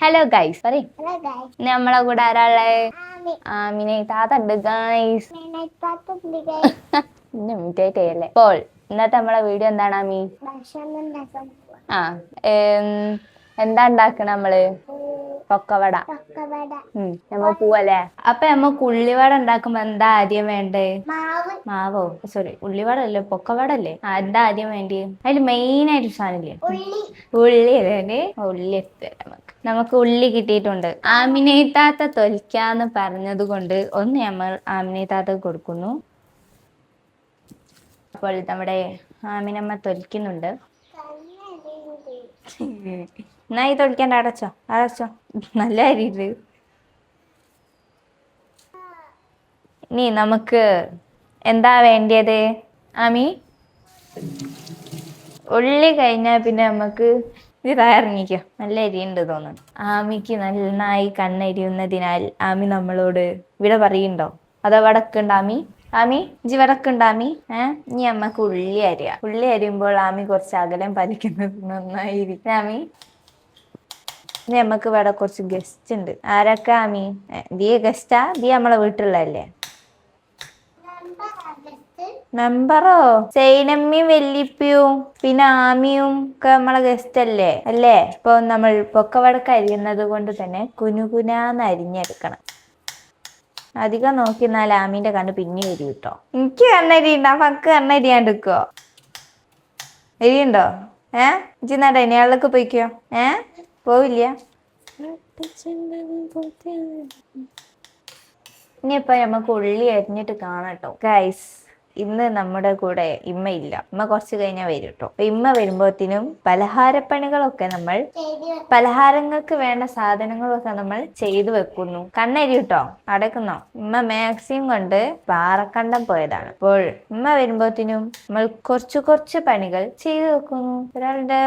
Hello guys പറയ്. നമ്മളെ കൂടെ ആരാളെ ആമിനെ താത്തണ്ട് ഗൈസ്. പിന്നെ ഇമിറ്റേറ്റ് ചെയ്യല്ലേ. ഇപ്പോൾ ഇന്നത്തെ നമ്മളെ വീഡിയോ എന്താണ് ആമി? ആ എന്താ ഉണ്ടാക്കണ നമ്മള്? പൊക്കവട. നമ്മ പോവല്ലേ? അപ്പൊ നമ്മക്ക് ഉള്ളിവട ഉണ്ടാക്കുമ്പോ എന്താ ആദ്യം വേണ്ടേ? മാവോ സോറി, ഉള്ളിവട അല്ലേ, പൊക്കവട അല്ലേ? എന്താ ആദ്യം വേണ്ടി? അതില് മെയിൻ ആയിട്ട് സാധനല്ലേ? ഉള്ളി അല്ലേ? ഉള്ളി നമുക്ക് ഉള്ളി കിട്ടിയിട്ടുണ്ട്. ആമിനേത്താത്ത തൊലിക്കാന്ന് പറഞ്ഞത് കൊണ്ട് ഒന്ന് നമ്മൾ ആമിനേത്താത്ത കൊടുക്കുന്നു. അപ്പോൾ നമ്മുടെ ആമിനമ്മ തൊലിക്കുന്നുണ്ട്. എന്നാ ഈ തൊലിക്കാണ്ട് അടച്ചോ നല്ല അരിയിട്ട്. ഇനി നമുക്ക് എന്താ വേണ്ടിയത് ആമി? ഉള്ളി കഴിഞ്ഞാൽ പിന്നെ നമുക്ക് ഇത് തയ്യാറിങ്ങിക്കോ. നല്ല എരിയുണ്ട് തോന്നുന്നു. ആമിക്ക് നന്നായി കണ്ണെരിയുന്നതിനാൽ ആമി നമ്മളോട് ഇവിടെ പറയുന്നുണ്ടോ? അതോ വടക്കുണ്ട് ആമി? ആമി ഇഞ്ചി വടക്കുണ്ട് ആമി? ഇനി അമ്മക്ക് ഉള്ളി അരിയുമ്പോൾ ആമി കുറച്ച് അകലം പാലിക്കുന്നത് നന്നായിരിക്കും ആമി. ഇനി നമ്മക്ക് ഇവിടെ കുറച്ച് ഗസ്റ്റ് ഉണ്ട്. ആരൊക്കെ ആമി? ദിയ ഗസ്റ്റാ? ദിയ നമ്മളെ വീട്ടിലുള്ളതല്ലേ? മെമ്പറോ? സൈനമ്മയും വെല്ലിപ്പിയും പിന്നെ ആമിയും ഒക്കെ നമ്മളെ ഗസ്റ്റ് അല്ലേ? ഇപ്പൊ നമ്മൾ പൊക്കവടക്ക് അരിയുന്നത് കൊണ്ട് തന്നെ കുനുകുനാന്ന് അരിഞ്ഞെടുക്കണം. അധികം നോക്കിന്നാൽ ആമീന്റെ കണ്ണ് പിന്നെ വരും കേട്ടോ. എനിക്ക് കണ്ണരിയുണ്ടോ? പക്ക് കണ്ണരിയാണ്ടിക്കോ? എരിയുണ്ടോ? ഇച്ചിന്നാ ഡൈനിയാളിലേക്ക് പോയിക്കോ. പോവില്ല. ഇനിയിപ്പോ നമുക്ക് ഉള്ളി അരിഞ്ഞിട്ട് കാണാട്ടോ ഗൈസ്. ഇന്ന് നമ്മുടെ കൂടെ ഇമ്മ ഇല്ല. ഇമ്മ കുറച്ച് കഴിഞ്ഞാൽ വരും കേട്ടോ. ഇമ്മ വരുമ്പോഴത്തേനും പലഹാരങ്ങൾക്ക് വേണ്ട സാധനങ്ങളൊക്കെ നമ്മൾ ചെയ്തു വെക്കുന്നു. കണ്ണരി കേട്ടോ, അടക്കുന്നോ? ഇമ്മ മാക്സിം കൊണ്ട് പാറക്കണ്ടം പോയതാണ്. അപ്പോൾ ഇമ്മ വരുമ്പോഴത്തേനും നമ്മൾ കുറച്ച് പണികൾ ചെയ്തു വെക്കുന്നു. ഒരാളുടെ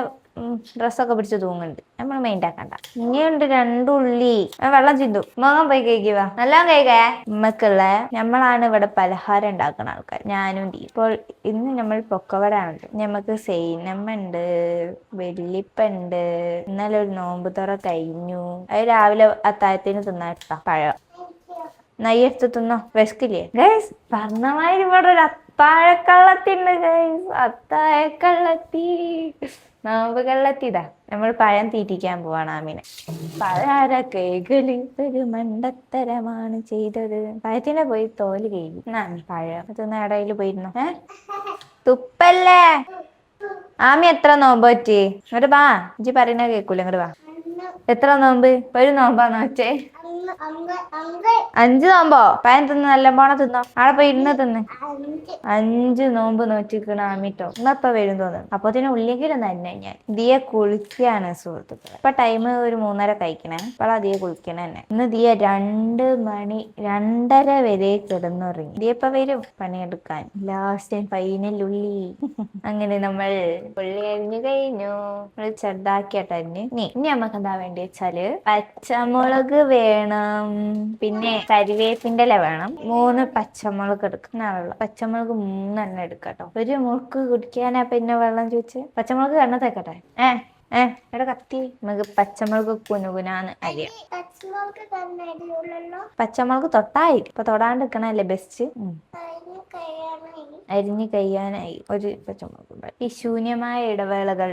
ഡ്രസ്സൊക്കെ പിടിച്ച് തൂങ്ങുന്നുണ്ട്, നമ്മൾ മൈൻഡ് ആക്കണ്ട. ഇനിയുണ്ട് 2 ഉള്ളി. വെള്ളം ചിന്തു. മോങ്ങൻ പോയി കഴിക്കുക. നല്ല കഴിക്കേ. ഉമ്മക്കുള്ള നമ്മളാണ് ഇവിടെ പലഹാരം ഉണ്ടാക്കുന്ന ആൾക്കാർ, ഞാനും ടീ. ഇപ്പോൾ ഇന്ന് നമ്മൾ പൊക്കവട ആണല്ലോ. നമുക്ക് സൈനമ്മ ഉണ്ട്, വെല്ലിപ്പുണ്ട്. ഇന്നലെ ഒരു നോമ്പ് തുറ കഴിഞ്ഞു. അത് രാവിലെ അത്താഴത്തിന് തിന്നാട്ടാ പഴം. നെയ്യെടുത്ത് തിന്നോ, വിശക്കില്ലേ ഗൈസ്? പറഞ്ഞമാതിരി ഇവിടെ ഒരു അത്താഴക്കള്ളത്തിണ്ട് ഗൈസ്. അത്താഴക്കള്ളത്തി, നോമ്പ് കള്ളത്തിതാ. നമ്മൾ പഴം തീറ്റിക്കാൻ പോവാണ് ആമിനെ. പഴാര കേകല് ഒരു മണ്ടത്തരമാണ് ചെയ്തത്. പഴത്തിനെ പോയി തോല് കഴിയും. പഴം തിന്ന ഇടയിൽ പോയിരുന്നു. തുപ്പല്ലേ ആമി? എത്ര നോമ്പ് പറ്റി? ഇങ്ങോട്ട് വാ. ഇജ്ജ് പറയുന്ന കേൾക്കൂല. ഇങ്ങോട്ട് വാ. എത്ര നോമ്പ്? ഒരു നോമ്പാന്ന് വെച്ചേ? 5 നോമ്പോ? പഴം തിന്ന് നല്ല പോണം തിന്നോ. ആടെ പോയി ഇരുന്ന് തിന്ന്. 5 നോമ്പ് നോറ്റിക്കണ ആമിട്ടോ. ഇന്നപ്പ വരും തോന്നുന്നു. അപ്പൊ ഉള്ളെങ്കിലും തന്നെ ഞാൻ ദിയ കുളിക്കാണ് സുഹൃത്തുക്കളെ. ഇപ്പൊ ടൈം ഒരു 3:30 കഴിക്കണേ. ഇപ്പളാ ദിയ കുളിക്കണ തന്നെ. ഇന്ന് ദിയ 2 മണി 2:30 വരെ കിടന്നുറങ്ങി. ദിയ ഇപ്പൊ വരും പണിയെടുക്കാൻ. ലാസ്റ്റ് ഫൈനൽ ഉള്ളി. അങ്ങനെ നമ്മൾ ഉള്ളി അരിഞ്ഞു കഴിഞ്ഞു. ചെറുതാക്കിയിട്ടരിഞ്ഞ്. ഇനി നമുക്ക് എന്താ വേണ്ടി വെച്ചാല് പച്ചമുളക് വേണം, പിന്നെ കരിവേപ്പിന്റെ ഇല വേണം. 3 പച്ചമുളക് എടുക്കാനുള്ള. പച്ചമുളക് 3 എണ്ണം എടുക്കട്ടോ. ഒരു മുറുക്ക് കുടിക്കാനാ പിന്നെ വെള്ളം ചോദിച്ച്. പച്ചമുളക് കണ്ണത്തേക്കട്ടെ. എടാ കത്തി. നമുക്ക് പച്ചമുളക് കുനുകുനാന്ന് അരിയാം. പച്ചമുളക് തൊട്ടായി. ഇപ്പൊ തൊടാണ്ട് നിക്കണല്ലേ ബെസ്റ്റ്. അരിഞ്ഞു കഴിയാനായി ഒരു പച്ചമുളക്. ഈ ശൂന്യമായ ഇടവേളകൾ,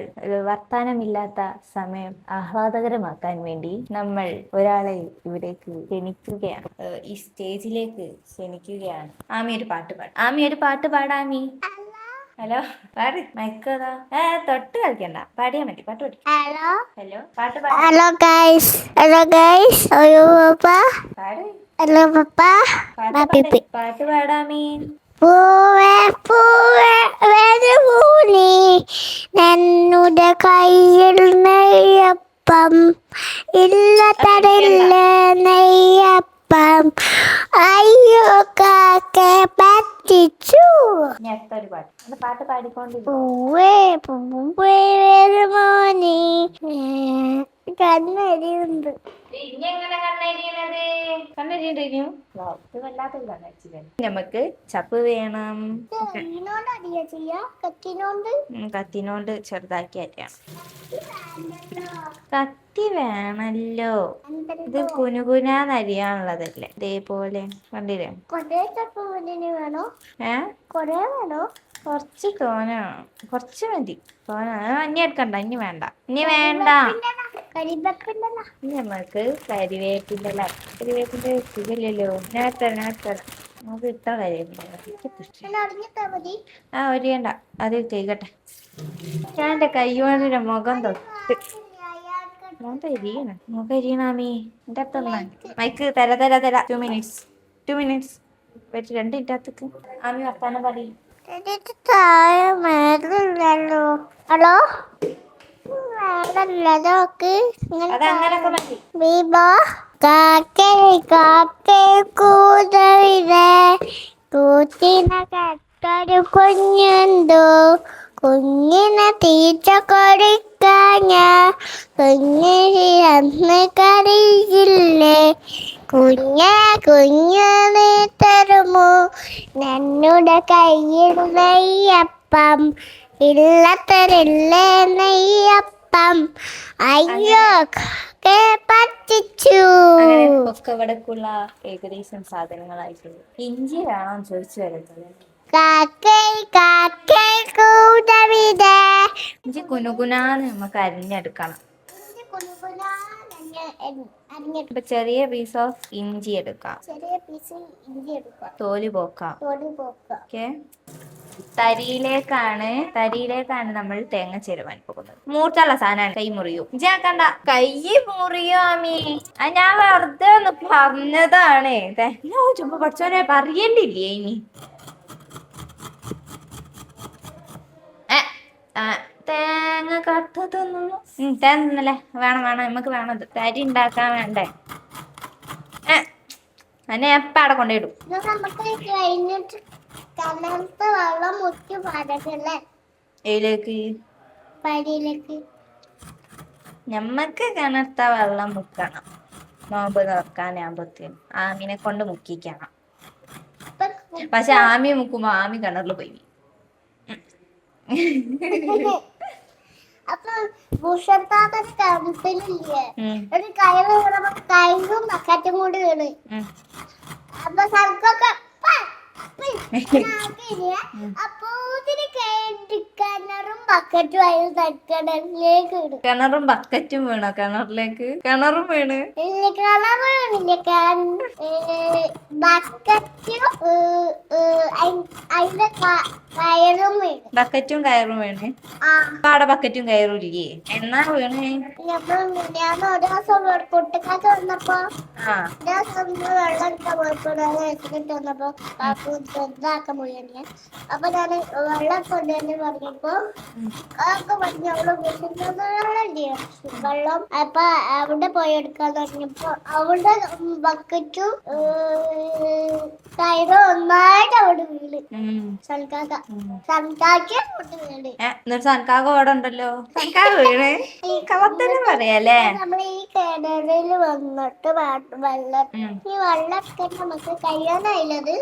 വർത്താനമില്ലാത്ത സമയം ആഹ്ലാദകരമാക്കാൻ വേണ്ടി നമ്മൾ ഒരാളെ ഇവിടേക്ക് ക്ഷണിക്കുകയാണ്. ഈ സ്റ്റേജിലേക്ക് ക്ഷണിക്കുകയാണ്. ആമി ഒരു പാട്ട് പാടും. ആമി ഒരു പാട്ട് പാടാമി. ഹലോ പാട്. മൈക്കതാ. തൊട്ട് കളിക്കണ്ട, പാടിയാ മതി. പാട്ട് പാടി. ഹലോ പാട്ട് പാട്. Hello guys. പാട്ട് പാടാമീ. പൂവേ പൂവേ പൂലി നന്നുടെ കയ്യിൽ നെയ്യപ്പം ഇല്ല തടില്ല നെയ്യപ്പം അയ്യോ കാക്കെ പറ്റിച്ചു. അടുത്തൊരു പാട്ട്. അത് പാട്ട് പാടിക്കൊണ്ടിരിക്കും. പൂവേ പൂവേ മോനെ കണ്ണെരിയുണ്ട്. ഇനി എങ്ങനെ കണ്ണെരിയണത്? കണ്ണെരിയു വല്ലാത്തൊരു കണ്ണരിച്ചില്ല. നമുക്ക് ചപ്പ് വേണം. കത്തിനോണ്ട് ചെറുതാക്കി അരിയണം. കത്തി വേണല്ലോ, ഇത് കുനുകുനാന്നരിയാനുള്ളതല്ലേ. ഇതേപോലെ കണ്ടില്ലേ? വേണോ? കൊറേ വേണോ? കുറച്ച് തോനാണ്, കുറച്ച് മതി. ഇനി എടുക്കണ്ട, ഇനി വേണ്ട, ഇനി വേണ്ട. ഇനി നമുക്ക് കരിവേപ്പിൻ്റെ സുഖമില്ലല്ലോ. നേരത്തെ നമുക്ക് ഇത്ര കരിവേപ്പില ഒരിയണ്ട, അത് കേക്കട്ടെ. ഞാൻ എൻ്റെ കൈ കൊണ്ടിന്റെ മുഖം തൊട്ട് മുഖം എരിയണാമീ. എൻ്റെ അടുത്തൊന്ന് മൈക്ക് തര 2 minutes വെച്ച് 2 മിനിറ്റ് അകത്തേക്ക് ആമി വർത്താനം പറയും. ഹലോ അതങ്ങനൊക്കെ മതി. കട്ടൊരു കുഞ്ഞുണ്ടോ, കുഞ്ഞിനെ തീറ്റ കൊടുക്കാഞ്ഞ കുഞ്ഞിന് അന്ന് കറിയില്ലേ, കുഞ്ഞിനെ തരുമോ എന്നുടെ കയ്യിൽ നെയ്യപ്പം, ഇല്ലത്തരില്ലേ നെയ്യപ്പം, അയ്യോ പറ്റിച്ചു. ഒക്കെ ഇവിടേക്കുള്ള ഏകദേശം സാധനങ്ങളായിട്ടുള്ളൂ. ഇഞ്ചി വേണം ചോദിച്ചു വരുന്നത്. ഇഞ്ചി കുനുകുനാന്ന് നമുക്ക് അരിഞ്ഞെടുക്കണം. ഇപ്പൊ ചെറിയ പീസ് ഓഫ് ഇഞ്ചി എടുക്കാം. തോല് പോക്കാം. ഓക്കെ, തരിയിലേക്കാണ് നമ്മൾ തേങ്ങ ചേരുവാൻ പോകുന്നത്. മൂർച്ചുള്ള സാധനമാണ്, കൈ മുറിയൂ. ഇഞ്ചാക്കണ്ട, കൈ മുറിയോ ആമി. ഞാൻ വെറുതെ ഒന്ന് പറഞ്ഞതാണ്. ചുമ്മാ പഠിച്ചോനെ പറയണ്ടില്ലേ ഇനി. തേങ്ങ കട്ട് തിന്നു. തേങ്ങ തിന്നല്ലേ? വേണം നമുക്ക് വേണത്. തരി ഉണ്ടാക്കാൻ വേണ്ടേ? എന്നെ എപ്പ അവിടെ കൊണ്ടിടും. ഞമ്മക്ക് കിണർത്ത വെള്ളം മുക്കണം. നോമ്പ് തുറക്കാനാകുമ്പത്തേനും ആമിനെ കൊണ്ട് മുക്കിക്കണം. പക്ഷെ ആമി മുക്കുമ്പോ ആമി കിണറിൽ പോയി. അപ്പൊ ഒരു കയറും ബക്കറ്റും കൂടി വീണ്. അപ്പൊ സർക്കൊക്കെ അപ്പൊ കിണറും ബക്കറ്റും കിണറിലേക്ക് ഇടും. കിണറും ബക്കറ്റും വീണോ? കിണറിലേക്ക് കിണറും വീണ്. കിണർ വീണില്ല, ബക്കറ്റും അതിന്റെ കയറും വീണ്. ബക്കറ്റും കയറും വീണ്. അവിടെ ബക്കറ്റും കയറും ഇല്ലേ? എന്നാ വീണ്? ഞാൻ ഒരു ദിവസം പൊട്ടിക്കാറ്റ് വന്നപ്പോ വെള്ളം എടുക്കാൻ പോയപ്പോ വന്നപ്പോ ചെറുതാക്കാൻ പോയി. അപ്പൊ ഞാൻ വെള്ളം കൊണ്ടുവന്ന് പറഞ്ഞപ്പോ ഒക്കെ പറഞ്ഞു അവള് വെള്ളം. അപ്പൊ അവിടെ പോയി എടുക്കാൻ തുടങ്ങിയപ്പോ അവിടെ ബക്കറ്റും കയറും ഒന്നായിട്ട് അവിടെ വീട്. സൺകാക്ക അവിടെ ഉണ്ടല്ലോ. സൺകാക്ക വീണ് പറയാല്ലേ? നമ്മൾ ഈ കിണറിൽ വന്നിട്ട് വെള്ളം ഈ വെള്ളമൊക്കെ നമുക്ക് കഴിയാനായില്ലത്.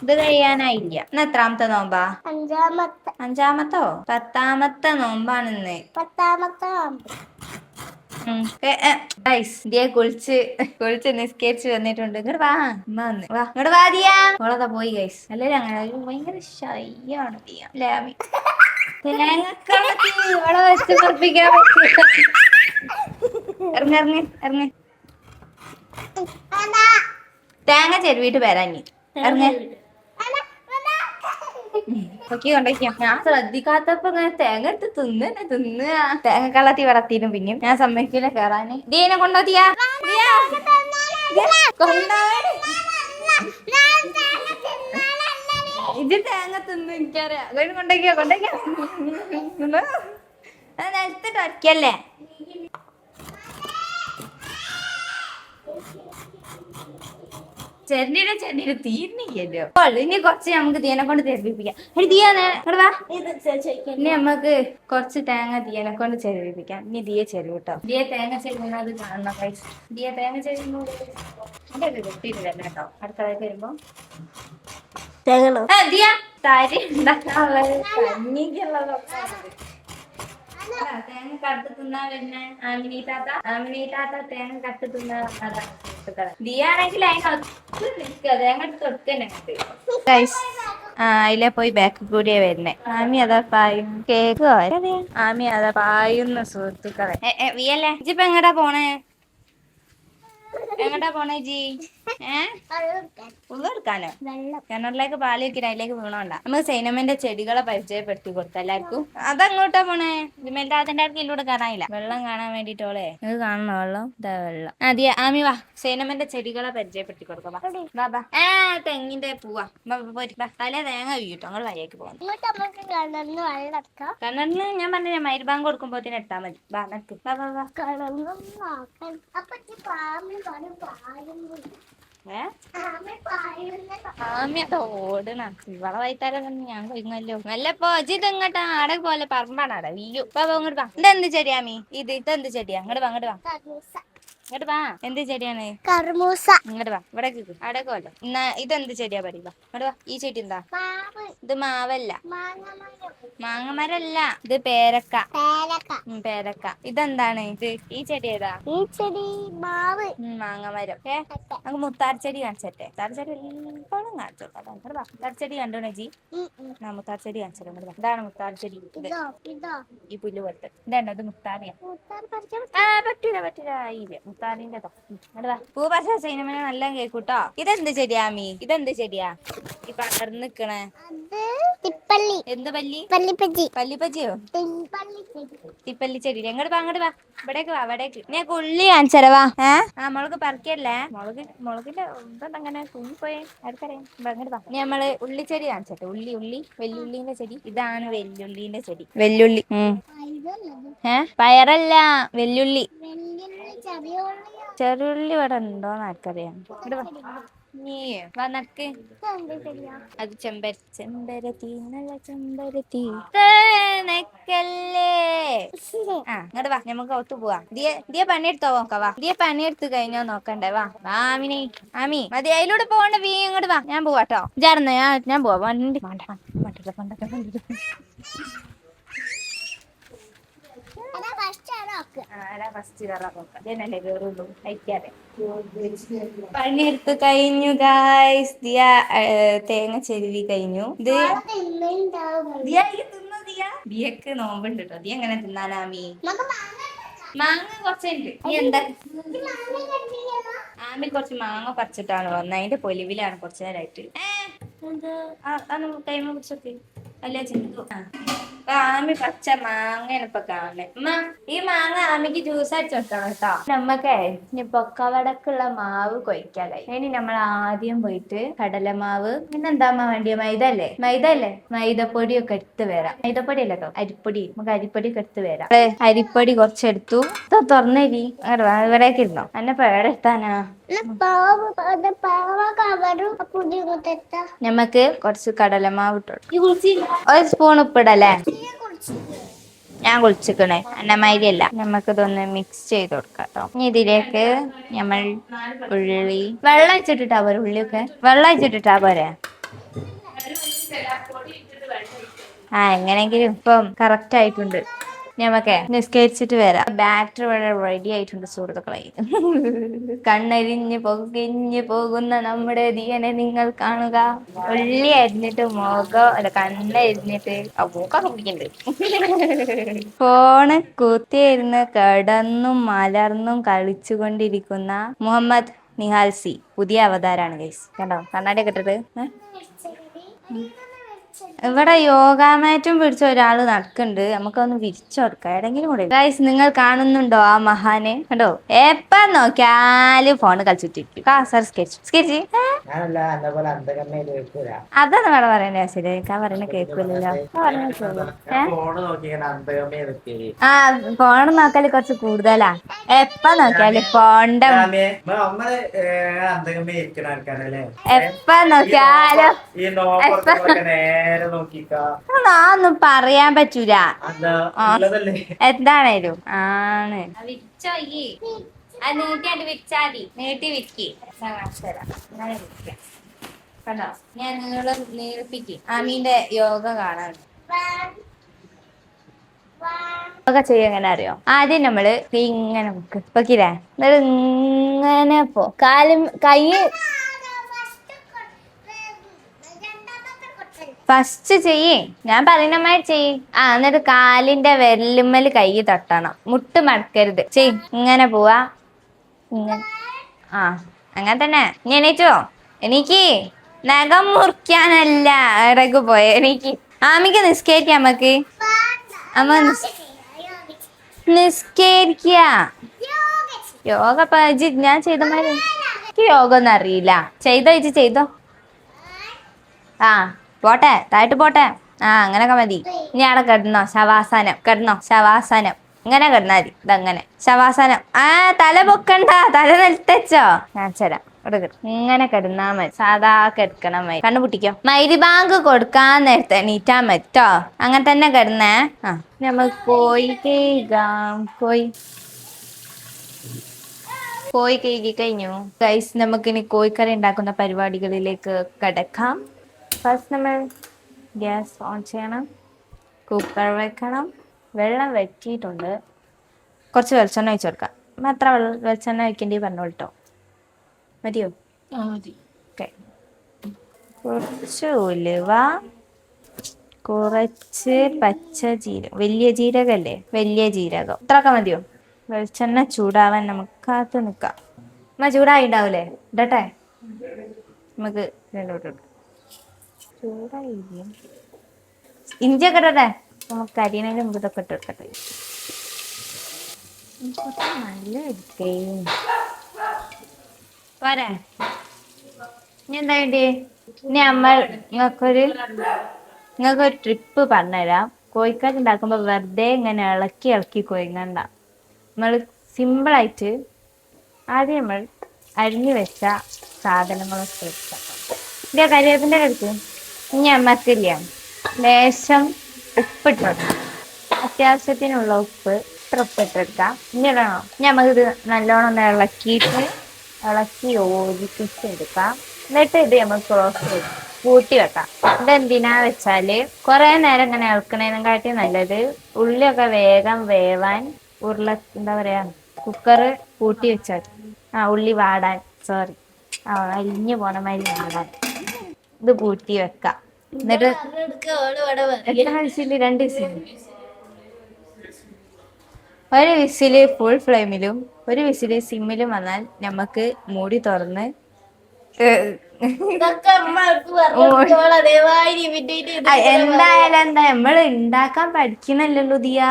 ഇത് കഴിയാനായില്ല. ഇന്ന് എത്രാമത്തെ നോമ്പാ? അഞ്ചാമത്തോ 10ാമത്തെ നോമ്പാണ് ഇന്ന്. 10ാമത്തെ നോമ്പ്. കുളിച്ച് നിസ്കരിച്ച് വന്നിട്ടുണ്ട്. ഇങ്ങോട്ട് വാ, അമ്മ വന്ന് വാ, ഇങ്ങോട്ട് വാദിയാ. ഓളതാ പോയി ഗൈസ്. എല്ലാരും അങ്ങനെ ഭയങ്കര ഷൈയാണ് അല്ലേ ആമി? തേങ്ങ വെച്ച് പറപ്പിക്കാൻ പറ്റില്ല. ഇറങ്ങി തേങ്ങ ചെരുവിട്ട് വരാഞ്ഞി. ഇറങ്ങ കൊണ്ടേക്കാം. ഞാൻ ശ്രദ്ധിക്കാത്തപ്പോ ഇങ്ങനെ തേങ്ങ എടുത്ത് തിന്ന് തേങ്ങ കള്ളത്തി വളർത്തിനും. പിന്നെയും ഞാൻ സമ്മതിക്കില്ല കേറാന്. ദീനെ കൊണ്ടോത്തിയാ ഇത് തേങ്ങ തിന്ന് എനിക്കറിയാം. കൊണ്ടേക്കോ നിലത്തിട്ട് വയ്ക്കല്ലേ. ചെരണ്ടിയുടെ തീർന്നില്ലല്ലോ. ഇനി കുറച്ച് നമുക്ക് തീയനെ കൊണ്ട് തെരപ്പിക്കാം. ദിയാനെ വാ, ഇനി നമുക്ക് കുറച്ച് തേങ്ങ ദിയനെ കൊണ്ട് ചെരുവിപ്പിക്കാം. ഇനി ദിയ ചെരുവ് കേട്ടോ. ദിയ തേങ്ങ ചെരുവുന്നത് കാണണം. ദിയ തേങ്ങ ചെരുവുന്നത് കിട്ടിയിട്ടില്ല കേട്ടോ. അടുക്കളയ്ക്ക് വരുമ്പോ ദിയ തരി ഉണ്ടാക്കാനുള്ളത് കഞ്ഞിക്കുള്ളതൊക്കെ തേങ്ങ കട്ട് തിന്നാ വരുന്ന ആമിനീത്താത്ത തേങ്ങ കട്ട് തിന്നാ ദിയാണെങ്കിൽ തേങ്ങ തൊടുക്കന്നെ അതിലെ പോയി ബാക്ക് കൂടിയാ വരുന്നേ. ആമി അതാ പായും കേക്ക് ആമി അതാ പായുന്ന സുഹൃത്തുക്കളെ. വിയല്ലേ ഇജിപ്പോ എങ്ങടാ പോണേ? ജി ഉള്ളെടുക്കാനോ? കിണറിലേക്ക് പാല് വെക്കാൻ അതിലേക്ക് വീണോണ്ട. നമുക്ക് സൈനമ്മന്റെ ചെടികളെ പരിചയപ്പെടുത്തി കൊടുത്ത എല്ലാവർക്കും. അതങ്ങോട്ടാ പോണേ? മേൽത്താത്തിന്റെ അടുത്ത് ഇതിലൂടെ കാണാനില്ല. വെള്ളം കാണാൻ വേണ്ടിട്ടോളെ ഇത് കാണണോ? വെള്ളം ഇതാ വെള്ളം. അതെ ആമി വാ, സൈനമ്മന്റെ ചെടികളെ പരിചയപ്പെടുത്തി കൊടുക്കാം. തെങ്ങിന്റെ പൂവാ തലേ തേങ്ങ വീട്ടോ. അങ്ങോട്ട് വഴിയേക്ക് പോകാം. കിണറിന് ഞാൻ പറഞ്ഞ മരുഭാഗം കൊടുക്കുമ്പോത്തിന് ഇട്ടാ മതി. ഓടണ ഇവളെ വൈത്താരം ഞാൻ കൊയ്യല്ലോ. നല്ല പോജിത് ഇങ്ങോട്ടാ ആടെ പോലെ പറമ്പാണ് ആടെ വീയു. ഇങ്ങോട്ട് വാ. ഇതെന്ത് ചെടിയാമി? ഇതെന്ത് ചെടിയാ? ഇങ്ങോട്ട് വാ, ഇങ്ങോട്ട് വാ, ഇങ്ങോട്ട് വാ. എന്ത് ചെടിയാണ്? കർമൂസ. ഇങ്ങോട്ട് വാ, ഇവിടെ അവിടെ പോലെ. എന്നാ ഇതെന്ത് ചെടിയാ പറയുക? ഇങ്ങോട്ട് വാ. ഈ ചെടി എന്താ? ഇത് മാവല്ല, മാങ്ങമരല്ല, ഇത് പേരക്ക. പേരക്ക. ഇതെന്താണ്? ഇത് ഈ ചെടി ഏതാ? ഈ ചെടി മാവ്. മാങ്ങമരം. നമുക്ക് മുത്താർച്ചെടി കാണിച്ചേ. മുത്താർച്ചെടി എപ്പോഴും കാണിച്ചു. മുത്താർച്ചെടി കണ്ടോ ജി? മുത്താർച്ചെടി കാണിച്ചോ. ഇതാണ് മുത്താർച്ചെടി. ഈ പുല്ല് പോലത്തെ ഇതാണോ? ഇത് മുത്താറിയാ? പറ്റൂല മുത്താറിന്റെ പൂ പറിച്ച സൈനമനെ നല്ല കേക്കൂട്ടോ. ഇതെന്ത് ചെടിയാമി? ഇതെന്ത് ചെടിയാ ഈ പടർന്ന് നിക്കണേ? എന്ത് പല്ലി? പല്ലിപ്പച്ചിയോ? തിപ്പല്ലി ചെടി. അങ്ങോട്ട് വാ, അങ്ങോട്ട് വാ, ഇവിടേക്ക് വാ, ഇവിടേക്ക്. ഞാൻ ഉള്ളി കാണിച്ചരവാ. മുളക് പറിക്കല്ലേ? മുളകിന്റെ ഇതങ്ങനെ തൂങ്ങിപ്പോയേ ആർക്കറിയാം. അങ്ങോട്ട് വാ. ഇനി നമ്മള് ഉള്ളിച്ചെടി കാണിച്ചട്ടെ. വെല്ലുള്ളിന്റെ ചെടി. ഇതാണ് വെല്ലുള്ളിന്റെ ചെടി. വെല്ലുള്ളി. പയറല്ല, വെല്ലുള്ളി. ചെറിയുള്ളി ഇവിടെ ഉണ്ടോന്ന് ആർക്കറിയാം. നീ വന്നക്ക്. അത് ചെമ്പരത്തി, നല്ല ചെമ്പരത്തി. ഇങ്ങോട്ട് വാ, നമുക്ക് ഒത്തു പോവാ. ദിയ പണിയെടുത്തോ നോക്കവാ. ദിയ പണിയെടുത്ത് കഴിഞ്ഞോ നോക്കണ്ടേ? വാ ആമി മതി, അതിലൂടെ പോകണ്ട. ഇങ്ങോട്ട് വാ, ഞാൻ പോവാട്ടോ. ഇജാർന്ന് ഞാൻ പോവാ. വണ്ടി പണിയെടുത്ത് കഴിഞ്ഞു ഗായ്സ്. ദിയ തേങ്ങ ചെരുവി കഴിഞ്ഞു. ദിയക്ക് നോമ്പുണ്ട് കേട്ടോ. ദിയ എങ്ങനെ തിന്നാനാമി? മാങ്ങ കുറച്ചുണ്ട്. നീ എന്താ? ആമി കുറച്ച് മാങ്ങ പറിച്ചിട്ടാണ് വന്നത്. അതിന്റെ പൊലിവിലാണ് കുറച്ചു നേരമായിട്ട്. ടൈം പിടിച്ചൊക്കെ അല്ല ചിന്തു. ആമി പച്ച മാങ്ങയാണ് ഇപ്പൊ കാണുന്നത്. ഈ മാങ്ങ ആമിക്ക് ജ്യൂസ് അടിച്ചു വെക്കണം കേട്ടോ. നമ്മക്കേ ഇനി പൊക്കവടക്കുള്ള മാവ് കൊയ്ക്കാലായി. ഇനി നമ്മൾ ആദ്യം പോയിട്ട് കടലമാവ് പിന്നെന്താ വേണ്ടിയ മൈദപ്പൊടിയൊക്കെ എടുത്ത് വരാം. മൈദപ്പൊടി അല്ല കേട്ടോ, അരിപ്പൊടി. നമുക്ക് അരിപ്പൊടിയൊക്കെ എടുത്ത് വരാം. അരിപ്പൊടി കുറച്ചെടുത്തു. തുറന്നേരി ഇവിടേക്ക് ഇരുന്നോ? എന്നെ പേടെടുത്താനാ. ഞമ്മക്ക് കുറച്ച് കടലമാവ് ഇട്ടു. ഒരു സ്പൂൺ ഉപ്പിടല്ലേ? ഞാൻ കുളിച്ചിക്കണേ അന്നമാരിയല്ല. നമുക്ക് ഇതൊന്ന് മിക്സ് ചെയ്ത് കൊടുക്കാം കേട്ടോ. ഇനി ഇതിലേക്ക് നമ്മൾ ഉള്ളി വെള്ളം വെച്ചിട്ടിട്ടാ പോരെ? ഉള്ളിയൊക്കെ വെള്ളം വെച്ചിട്ടിട്ടാ പോരെ? എങ്ങനെങ്കിലും ഇപ്പം കറക്റ്റ് ആയിട്ടുണ്ട്. ഞമ്മക്കെ നിസ്കരിച്ചിട്ട് വരാം. ബാറ്ററി വളരെ റെഡി ആയിട്ടുണ്ട് സുഹൃത്തുക്കളെ. കണ്ണെരിഞ്ഞ് പൊകിഞ്ഞ് പോകുന്ന നമ്മുടെ ദിയനെ നിങ്ങൾ കാണുക. ഉള്ളി അരിഞ്ഞിട്ട് കണ്ണെരിഞ്ഞിട്ട് മൂക്കൊക്കെ പിടിക്കുന്നുണ്ട്. ഫോണ് കുത്തിയിരുന്ന് കിടന്നും മലർന്നും കളിച്ചുകൊണ്ടിരിക്കുന്ന മുഹമ്മദ് നിഹാൽ സി പുതിയ അവതാരാണ് ഗൈസ്. കണ്ടോ കണ്ണാടിയൊക്കെ ഇട്ടിട്ട്? ഇവിടെ യോഗ മാറ്റും പിടിച്ച ഒരാള് നടക്കുന്നുണ്ട്. നമുക്കൊന്ന് വിരിച്ചു കൊടുക്കാം. ഏടെങ്കിലും കൂടെ ഗൈസ്, നിങ്ങൾ കാണുന്നുണ്ടോ ആ മഹാനെ? കണ്ടോ? എപ്പ നോക്കിയാലും ഫോണ് കളിച്ചിട്ടിരിക്കും. സ്കെച്ച് അതൊന്നും ഇവിടെ പറയണ്ട ആവശ്യമില്ല. എനിക്ക് പറയുന്നത് കേൾക്കില്ലല്ലോ. ആ, ഫോൺ നോക്കല് കുറച്ച് കൂടുതലാ. എപ്പ നോക്കിയാലും ഫോണിന്റെ എപ്പ നോക്കിയാലും ഒന്നും പറയാൻ പറ്റൂല. എന്താണേലും ആണ് നീട്ടിയാണ്ട് വിരിച്ചാതി. നീട്ടി വിരിക്കി കണ്ടോ? ഞാൻ നീളം നീളിപ്പിക്കും. ആമീന്റെ യോഗ കാണാൻ. യോഗ ചെയ്യാൻ എങ്ങനെ അറിയോ? ആദ്യം നമ്മള് ഇങ്ങനെ വെക്കില്ലേ, എന്നിട്ട് ഇങ്ങനെ കാലും കൈ ഫസ്റ്റ് ചെയ്യേ, ഞാൻ പറയുന്നമായി ചെയ്യ്. എന്നിട്ട് കാലിന്റെ വിരലുമ്മല് കൈ തട്ടണം. മുട്ട് മടക്കരുത്. ഇങ്ങനെ പോവാ. ഇങ്ങനെ അങ്ങനെ തന്നെ. ഇനി എണീറ്റോ? എനിക്ക് നഖം മുറിക്കാനല്ല ഇടക്ക് പോയ. എനിക്ക് ആമിക്ക് നിസ്കരിക്കാം. അമ്മ നിസ്കരിക്ക. യോഗ ഞാൻ ചെയ്ത മാതിരി എനിക്ക് യോഗ ഒന്നും അറിയില്ല. ചെയ്തോ. പോട്ടെ, തായിട്ട് പോട്ടെ. അങ്ങനൊക്കെ മതി. ഇനി അവിടെ ശവാസനം ഇങ്ങനെ കിടന്നാ മതി. ഇതങ്ങനെ ശവാസനം. തല പൊക്കണ്ട, തല നിലത്തച്ചോ. ഞാൻ തരാം. ഇങ്ങനെ കിടന്നാ മതി. സാധാ കിടക്കണം. കണ്ണു പൊട്ടിക്കോ. മൈരിബാങ്ക് കൊടുക്കാൻ നേരത്തെ എണീറ്റാ മതി ട്ടോ. അങ്ങനെ തന്നെ കിടന്നേ. നമ്മൾ കോഴി കഴുകി കഴിഞ്ഞു ഗൈസ്. നമുക്കിനി കോഴിക്കറി ഉണ്ടാക്കുന്ന പരിപാടികളിലേക്ക് കടക്കാം. ഫസ്റ്റ് നമ്മൾ ഗ്യാസ് ഓൺ ചെയ്യണം. കുക്കർ വെക്കണം. വെള്ളം വെച്ചിട്ടുണ്ട്. കുറച്ച് വെളിച്ചെണ്ണ ഒഴിച്ചു കൊടുക്കാം. എത്ര വെളിച്ചെണ്ണ വെക്കേണ്ടി പറഞ്ഞോട്ടോ. മതിയോ? ഓക്കെ. കുറച്ച് ഉലുവ, കുറച്ച് വലിയ ജീരകല്ലേ, വലിയ ജീരകം. ഇത്രയൊക്കെ മതിയോ? വെളിച്ചെണ്ണ ചൂടാവാൻ നമുക്ക് കാത്തു നിൽക്കാം. ചൂടായി ഉണ്ടാവൂലേ? ഇടട്ടെ. നമുക്ക് ചൂടായില്ല. ഇഞ്ചിയൊക്കെ ഇടട്ടെ. നമുക്ക് കരിയണേലും മുമ്പ് ഇതൊക്കെ ഇട്ടെടുക്കട്ടെ. നല്ല പോരെ. ഇനി എന്താ വേണ്ടി? ഇനി നിങ്ങൾക്കൊരു ട്രിപ്പ് പറഞ്ഞുതരാം. കോഴിക്കറി ഉണ്ടാക്കുമ്പോ വെറുതെ ഇങ്ങനെ ഇളക്കി കൊയ്ങ്ങണ്ട. നമ്മൾ സിമ്പിളായിട്ട് ആദ്യം നമ്മൾ അരിഞ്ഞു വെച്ച സാധനങ്ങളൊക്കെ എടുക്കാം. ഇല്ല, കരിവേപ്പിൻ്റെ എടുത്ത്. ഇനി അമ്മക്കില്ല ലേശം ഉപ്പിട്ടെടുക്കാം. അത്യാവശ്യത്തിനുള്ള ഉപ്പ് ഉപ്പിട്ടെടുക്കാം. ഇനി ഇടണോ? ഇനി നമുക്കിത് നല്ലോണം ഒന്ന് ഇളക്കി യോജിപ്പിച്ചെടുക്കാം. എന്നിട്ട് ഇത് നമുക്ക് കൂട്ടി വെക്കാം. ഇതെന്തിനാ വെച്ചാല് കുറെ നേരം ഇങ്ങനെ ഇളക്കണേനെക്കാട്ടി നല്ലത് ഉള്ളിയൊക്കെ വേഗം വേവാൻ കുക്കറ് കൂട്ടി വെച്ചാൽ ഉള്ളി വാടാൻ അലിഞ്ഞു പോണ മാതിരി വാടാൻ ഇത് കൂട്ടി വെക്കാം. എന്നിട്ട് എത്ര വിസില്? 2 വിസില്. ഒരു വിസില് ഫുൾ ഫ്ലെയിമിലും ഒരു വിസില് സിമ്മിലും വന്നാൽ നമുക്ക് മൂടി തുറന്ന് എന്തായാലും നമ്മള് ഉണ്ടാക്കാൻ പഠിക്കണല്ലോ ദിയാ.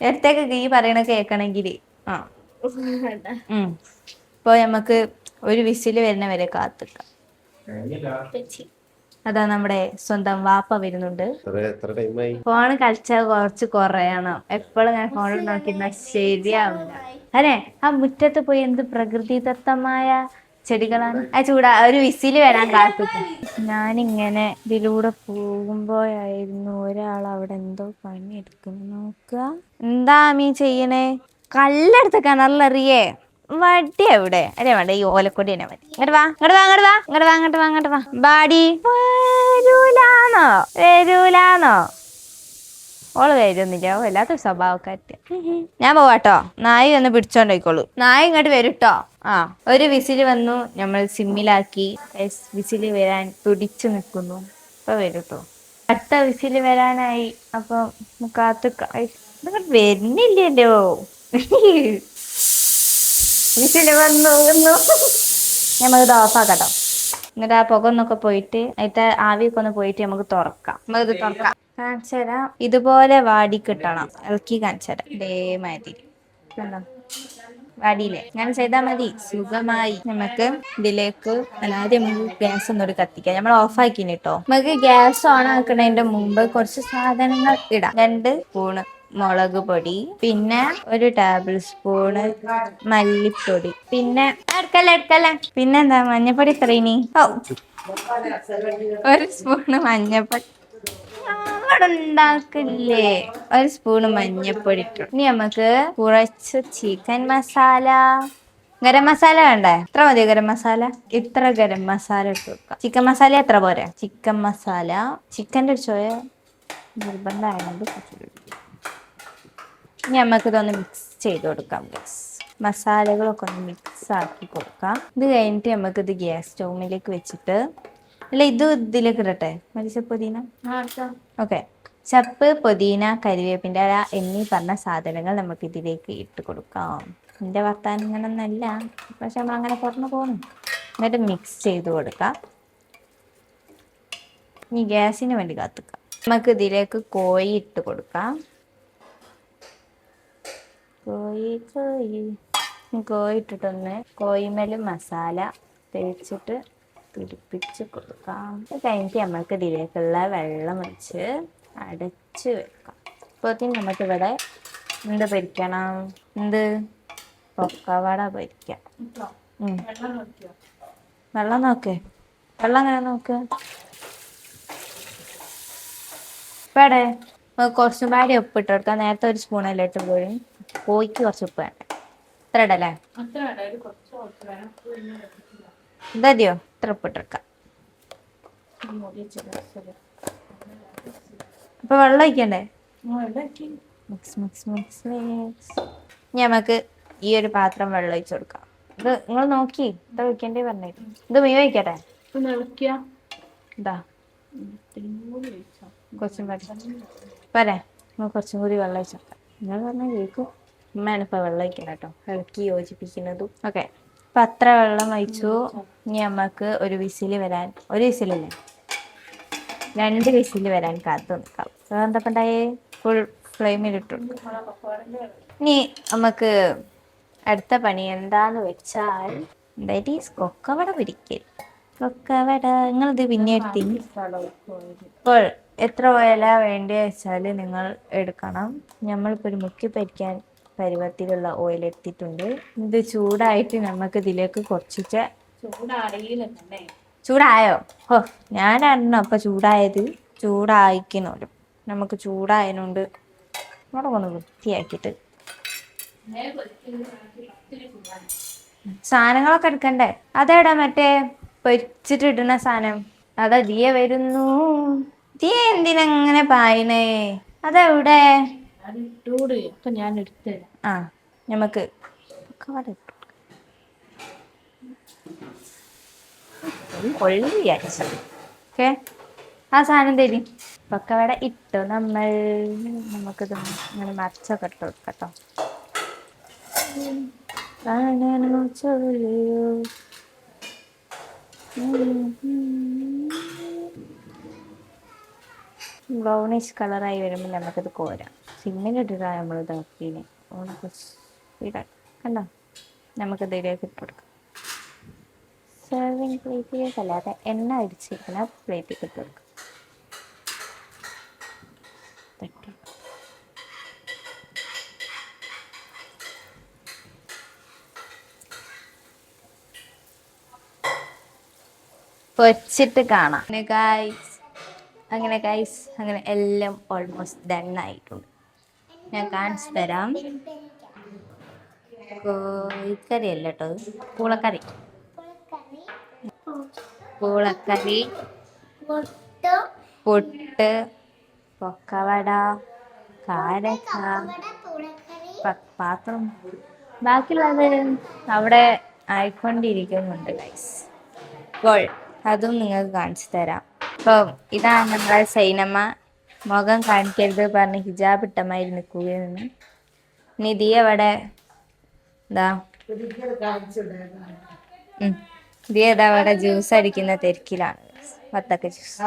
നേരത്തേക്ക് ഈ പറയണ കേക്കണെങ്കില് ഇപ്പൊ നമുക്ക് ഒരു വിസില് വരുന്ന വരെ കാത്തിക്കാം. അതാ നമ്മുടെ സ്വന്തം വാപ്പ വരുന്നുണ്ട്. ഫോണ് കളിച്ചാൽ കുറച്ച് കുറയണം. എപ്പോഴും ഞാൻ ഫോണിൽ നോക്കിയിരുന്ന ശരിയാവില്ല. അതെ, ആ മുറ്റത്ത് പോയി എന്ത് പ്രകൃതിദത്തമായ ചെടികളാണ്. ഒരു വിസില് വരാൻ കാത്തിക്കും. ഞാനിങ്ങനെ ഇതിലൂടെ പോകുമ്പോഴായിരുന്നു ഒരാൾ അവിടെ എന്തോ പണിയെടുക്കുന്നു. നോക്കുക. എന്താ മീ ചെയ്യണേ? കല്ലെടുത്ത് കിണറിലെറിയേ? വടി എവിടെ? അല്ലേ വേണ്ട, ഈ ഓലക്കൊടി തന്നെ മതി. ഇങ്ങോട്ട് വാ. ബാടി വരൂലാന്നോ? ഓള് വരുന്നില്ല. വല്ലാത്തൊരു സ്വഭാവക്കാരി. ഞാൻ പോവാട്ടോ. നായി ഒന്ന് പിടിച്ചോണ്ടോയിക്കോളൂ. നായി ഇങ്ങോട്ട് വരൂട്ടോ. ഒരു വിസില് വന്നു. നമ്മൾ സിമ്മിലാക്കി. വിസില് വരാൻ തുടിച്ചു നിൽക്കുന്നു. ഇപ്പൊ വരൂട്ടോ. അടുത്ത വിസില് വരാനായി. അപ്പൊ കാത്തുക്ക. വരുന്നില്ലല്ലോ. വിസില് വന്നു. നമുക്കിത് ഓഫാക്കട്ടോ. എന്നിട്ട് ആ പുക ഒന്നൊക്കെ പോയിട്ട് അതിന്റെ ആവിയൊക്കെ ഒന്ന് പോയിട്ട് നമുക്ക് തുറക്കാം. നമുക്ക് ഇത് തുറക്കാം. കാണിച്ചുതരാം. ഇതുപോലെ വാടി കിട്ടണം. ഇളക്കി കാണിച്ചുതരാം. ഇതേമാതിരി കണ്ടോ? വാടിയില്ലേ? അങ്ങനെ ചെയ്താൽ മതി. സുഖമായി. നമുക്ക് ഇതിലേക്ക് ആദ്യം നമുക്ക് ഗ്യാസ് ഒന്നുകൂടി കത്തിക്കാം. നമ്മൾ ഓഫാക്കിന് കേട്ടോ. നമുക്ക് ഗ്യാസ് ഓൺ ആക്കുന്നതിന്റെ മുമ്പ് കുറച്ച് സാധനങ്ങൾ ഇടാം. 2 സ്പൂണ് മുളക് പൊടി, പിന്നെ 1 ടേബിൾ സ്പൂണ് മല്ലിപ്പൊടി, പിന്നെ എടുക്കല്ലേ പിന്നെ എന്താ മഞ്ഞപ്പൊടി എത്രയിനി? 1 സ്പൂണ് മഞ്ഞപ്പൊടി അവിടെ ഉണ്ടാക്കില്ലേ. 1 സ്പൂണ് മഞ്ഞപ്പൊടി ഇട്ടു. ഇനി നമുക്ക് കുറച്ച് ചിക്കൻ മസാല, ഗരം മസാല വേണ്ടേ? ഇത്ര മതിയോ ഗരം മസാല? ഇത്ര ഗരം മസാല ഇട്ട് കൊടുക്കാം. ചിക്കൻ മസാല എത്ര പോരെ? ചിക്കൻ മസാല, ചിക്കൻ്റെ ഒരു ചോയ നിർബന്ധമായത്. ഇനി നമുക്ക് ഇതൊന്ന് മിക്സ് ചെയ്ത് കൊടുക്കാം. മസാലകളൊക്കെ ഒന്ന് മിക്സ് ആക്കി കൊടുക്കാം. ഇത് കഴിഞ്ഞിട്ട് നമുക്ക് ഇത് ഗ്യാസ് സ്റ്റൗവിലേക്ക് വെച്ചിട്ട്, അല്ല ഇത് ഇതിലേക്ക് ഇടട്ടെ. പുതിന, ഓക്കെ. ചപ്പ്, പുതിന, കരിവേപ്പിൻ്റെ ഇല എന്നീ പറഞ്ഞ സാധനങ്ങൾ നമുക്ക് ഇതിലേക്ക് ഇട്ട് കൊടുക്കാം. എൻ്റെ വർത്താനം ഇങ്ങനൊന്നല്ല, പക്ഷെ നമ്മളങ്ങനെ പുറന്നു പോകുന്നു. എന്നിട്ട് മിക്സ് ചെയ്ത് കൊടുക്കാം. ഇനി ഗ്യാസിന് വേണ്ടി കാത്തിക്കാം. നമുക്ക് ഇതിലേക്ക് കോഴി ഇട്ട് കൊടുക്കാം. കോഴി ഇട്ടിട്ടൊന്ന് കോഴിമേലും മസാല തേച്ചിട്ട് പിടിപ്പിച്ച് കൊടുക്കാം. അത് കഴിഞ്ഞിട്ട് നമുക്ക് ഇതിലേക്കുള്ള വെള്ളം ഒഴിച്ച് അടച്ച് വെക്കാം. ഇപ്പോഴത്തേന് നമുക്കിവിടെ എന്ത് പൊരിക്കണം? പൊക്കവട പൊരിക്കാം. വെള്ളം നോക്കേ. വെള്ളം അങ്ങനെ നോക്ക്. ഇപ്പടെ കുറച്ചും പാടി ഉപ്പ് ഇട്ട് കൊടുക്കാം. നേരത്തെ 1 സ്പൂണല്ലേ ഇട്ട് പോയി. കോഴിക്ക് കുറച്ച് ഉപ്പ് വേണ്ടേ? ഇത്ര ഇടല്ലേ? ഇതോ ഇത്ര ഉപ്പ് ഇട്ടെടുക്കാം. അപ്പൊ വെള്ളം ഒഴിക്കണ്ടേ? Mix mix mix mix. ഇനി നമുക്ക് ഈ ഒരു പാത്രം വെള്ളം ഒഴിച്ചു കൊടുക്കാം. ഇത് നിങ്ങൾ നോക്കി ഇത് ഒഴിക്കണ്ടേ പറഞ്ഞിട്ട്. ഇത് മീൻ ഒഴിക്കട്ടെ? ഇതാ കുറച്ചും പോരെ. നമ്മൾ കുറച്ചും കൂടി വെള്ളം ഒഴിച്ചോക്കാം. നിങ്ങൾ പറഞ്ഞാൽ കേൾക്കും. ഉമ്മയാണ് ഇപ്പൊ വെള്ളം ഒഴിക്കണം കേട്ടോ, ഇളക്കി യോജിപ്പിക്കുന്നതും. ഓക്കെ, അപ്പൊ അത്ര വെള്ളം ഒഴിച്ചു. ഇനി നമുക്ക് ഒരു വിസില് വരാൻ, 1 വിസിലല്ലേ, 2 വിസില് വരാൻ കാത്തു നിൽക്കാം. എന്താപ്പണ്ടായേ? ഫുൾ ഫ്ലെയിമിലിട്ടു. ഇനി നമുക്ക് അടുത്ത പണി എന്താന്ന് വെച്ചാൽ കൊക്കവട പിടിക്കൽ. കൊക്കവട നിങ്ങളിത് പിന്നെ എടുത്തിന്. ഇപ്പോൾ എത്ര ഓയില വേണ്ടി വെച്ചാൽ നിങ്ങൾ എടുക്കണം. നമ്മളിപ്പോൾ ഒരു മുക്കി പരിക്കാൻ പരുവത്തിലുള്ള ഓയിൽ എടുത്തിട്ടുണ്ട്. ഇത് ചൂടായിട്ട് നമുക്ക് ഇതിലേക്ക് കുറച്ചിട്ട് ചൂടായോ? ഓ, ഞാനായിരുന്നു അപ്പൊ ചൂടായത്. ചൂടായിക്കണോലും നമുക്ക് ചൂടായതുകൊണ്ട് ഇവിടെ ഒന്ന് വൃത്തിയാക്കിയിട്ട് സാധനങ്ങളൊക്കെ എടുക്കണ്ടേ? അതേടാ മറ്റേ പൊരിച്ചിട്ട് ഇടുന്ന സാധനം. അതാ ദിയ വരുന്നു. ദിയ എന്തിനങ്ങനെ പായണേ? അതെവിടെ? ഞാൻ എടുത്ത. ആ, നമുക്ക് ഓക്കെ, ആ സാധനം തരും. പക്കവട ഇട്ടു നമ്മൾ. നമുക്കിത് ഇങ്ങനെ മറിച്ചൊക്കെ ഇട്ട് കൊടുക്കട്ടോ. ബ്രൗണിഷ് കളറായി വരുമ്പോൾ നമുക്കിത് കോരാം. സിമ്മിലിട്ടിട്ടാ നമ്മൾ ഇതാക്കിനെ. കണ്ടോ? നമുക്കിത് ഇതിലേക്ക് ഇട്ട് കൊടുക്കാം. സെർവിങ് പ്ലേറ്റിലേക്ക് അല്ലാതെ എണ്ണ അടിച്ചിരിക്കുന്ന പ്ലേറ്റിലേക്ക് ഇട്ട് കൊടുക്കാം. പൊരിച്ചിട്ട് കാണാം. അങ്ങനെ ഗൈസ് അങ്ങനെ എല്ലാം ഓൾമോസ്റ്റ് ഡൺ ആയിട്ടുണ്ട്. ഞാൻ കാണിച്ചു തരാം. കോഴിക്കറി അല്ല കേട്ടോ, പൂളക്കറി. പൂളക്കറി, പുട്ട്, പൊക്കവട, കാരക്ക, പാത്രം. ബാക്കിയുള്ളത് അവിടെ ആയിക്കൊണ്ടിരിക്കുന്നുണ്ട് ഗൈസ്. അപ്പോൾ അതും നിങ്ങൾക്ക് കാണിച്ചു തരാം. അപ്പം ഇതാണ് നമ്മളെ സൈനമ്മ. മുഖം കാണിക്കരുത് പറഞ്ഞ് ഹിജാബ് ഇട്ടമായി നിൽക്കുകയാണ്. നിധി അവിടെ എന്താ ദിയതാ അവിടെ ജ്യൂസ് അടിക്കുന്ന തിരക്കിലാണ്. വത്തക്ക ജ്യൂസ്.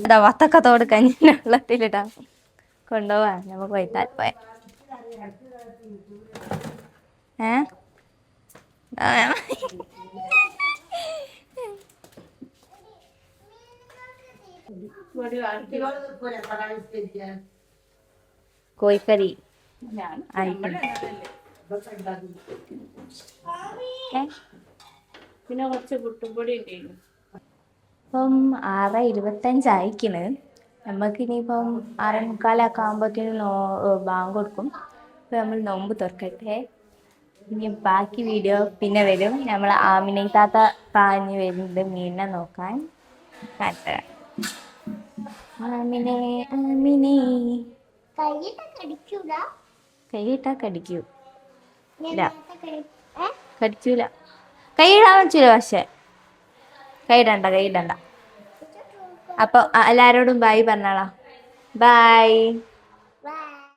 അതാ വത്തക്കത്തോട് കഞ്ഞിന്റെ വെള്ളത്തിലിടാ കൊണ്ടുപോവാ നമുക്ക് വൈത്താൽ പോയ. കോഴിക്കറി പിന്നെ കുറച്ച് പുട്ടുപൊടി ഉണ്ടായിരുന്നു. ഇപ്പം 6:25 ആയിക്കണ്. നമുക്കിനിയിപ്പം 6:45 ആകുമ്പോഴത്തേനും ബാങ്ക് കൊടുക്കും. ഇപ്പം നമ്മൾ നോമ്പ് തുറക്കട്ടെ. ഇനി ബാക്കി വീഡിയോ പിന്നെ വരും. നമ്മൾ ആമിനെ താത്ത പാഞ്ഞ് വരുന്നുണ്ട് മീനിനെ നോക്കാൻ. ആമിനെ ആമിനെ കൈയിട്ടാ കടിക്കൂ. ഇല്ല കടിക്കൂല. കൈയിടാൻ പറ്റൂല. പക്ഷെ കൈയിടണ്ട. അപ്പൊ എല്ലാരോടും ബൈ പറഞ്ഞാളാ. ബൈ.